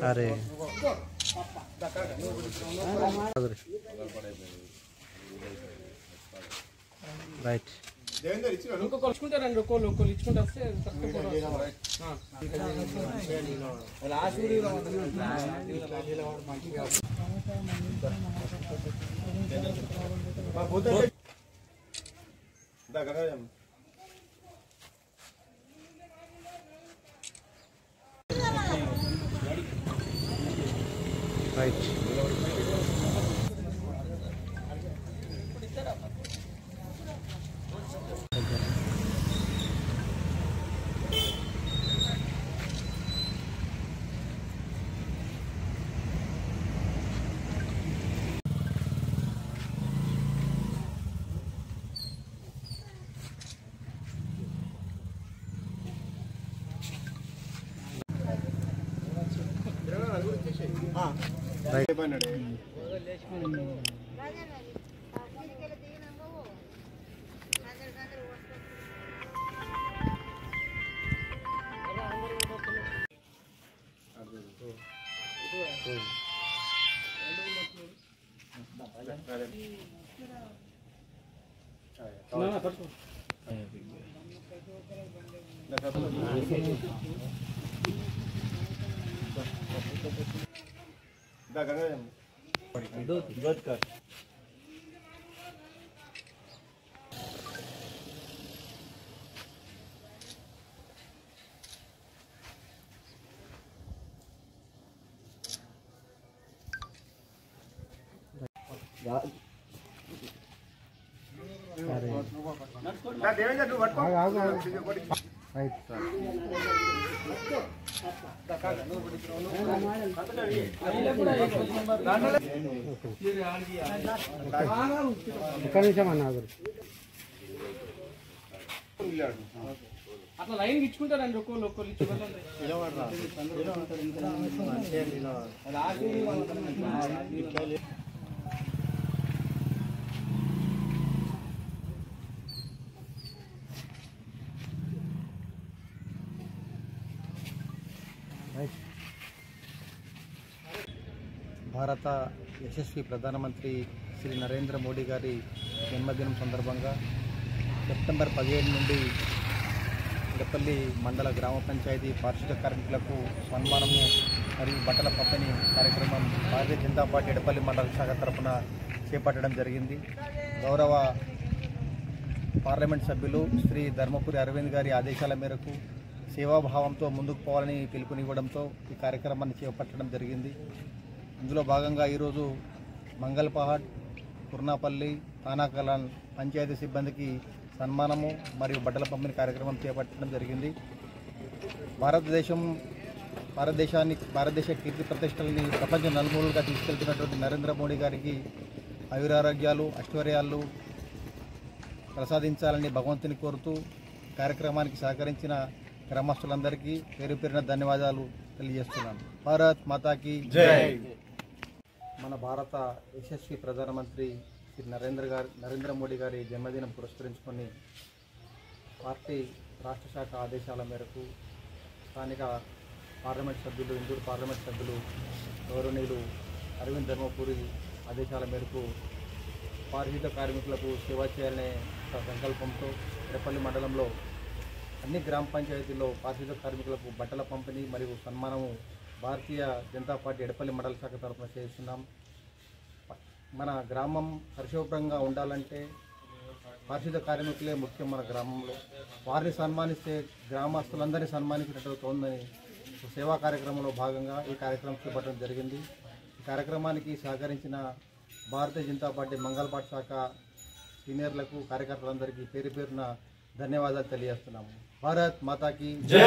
अरे రైట్ ఇంకో కొలుచుకుంటారండి ఒక్కోళ్ళు ఇచ్చుకుంటే వస్తే రైట్ అట్లా లైన్ ఇచ్చుకుంటారండి ఒక్కోళ్ళు ఇచ్చుకుంటారు భారత యశస్వి ప్రధానమంత్రి శ్రీ నరేంద్ర మోడీ గారి జన్మదినం సందర్భంగా సెప్టెంబర్ 17 నుండి ఎడపల్లి మండల గ్రామ పంచాయతీ పారిశుద్ధ కార్మికులకు సన్మానము మరియు బట్టల పంపిణీ కార్యక్రమం భారతీయ జనతా పార్టీ ఎడపల్లి మండల శాఖ తరఫున చేపట్టడం జరిగింది. గౌరవ పార్లమెంట్ సభ్యులు శ్రీ ధర్మపురి అరవింద్ గారి ఆదేశాల మేరకు సేవాభావంతో ముందుకు పోవాలని పిలుపునివ్వడంతో ఈ కార్యక్రమాన్ని చేపట్టడం జరిగింది. ఇందులో భాగంగా ఈరోజు మంగళపహాడ్, కుర్నాపల్లి, తానాకలాన్ పంచాయతీ సిబ్బందికి సన్మానము మరియు బట్టల పంపిణీ కార్యక్రమం చేపట్టడం జరిగింది. భారతదేశ కీర్తి ప్రతిష్టలని ప్రపంచ నలుమూలలుగా తీసుకెళ్తున్నటువంటి నరేంద్ర మోడీ గారికి ఆయురారోగ్యాలు, ఐశ్వర్యాలు ప్రసాదించాలని భగవంతుని కోరుతూ కార్యక్రమానికి సహకరించిన గ్రామస్తులందరికీ పేరు పేరున ధన్యవాదాలు తెలియజేస్తున్నాను. భారత్ మాతాకి జై. మన భారత యశస్వి ప్రధానమంత్రి శ్రీ నరేంద్ర మోడీ గారి జన్మదినం పురస్కరించుకొని పార్టీ రాష్ట్ర శాఖ ఆదేశాల మేరకు స్థానిక పార్లమెంట్ సభ్యులు, ఇందూరు పార్లమెంట్ సభ్యులు గౌరవనీయులు అరవింద్ ధర్మపురి ఆదేశాల మేరకు పారిశుద్ధ కార్మికులకు సేవ చేయాలనే సంకల్పంతో ఎడపల్లి మండలంలో అన్ని గ్రామ పంచాయతీల్లో పారిశుద్ధ కార్మికులకు బట్టల పంపిణీ మరియు సన్మానము భారతీయ జనతా పార్టీ ఎడపల్లి మండల శాఖ తరఫున చేస్తున్నాం. మన గ్రామం పరిశుభ్రంగా ఉండాలంటే పారిశుద్ధ కార్మికులే ముఖ్యం. మన గ్రామంలో వారిని సన్మానిస్తే గ్రామస్తులందరినీ సన్మానించినట్లవుతోందని సేవా కార్యక్రమంలో భాగంగా ఈ కార్యక్రమం చేపట్టడం జరిగింది. ఈ కార్యక్రమానికి సహకరించిన భారతీయ జనతా పార్టీ మంగళపాట్ శాఖ సీనియర్లకు, కార్యకర్తలందరికీ పేరు పేరున ధన్యవాదాలు తెలియజేస్తున్నాము. భారత్ మాతాకి జై.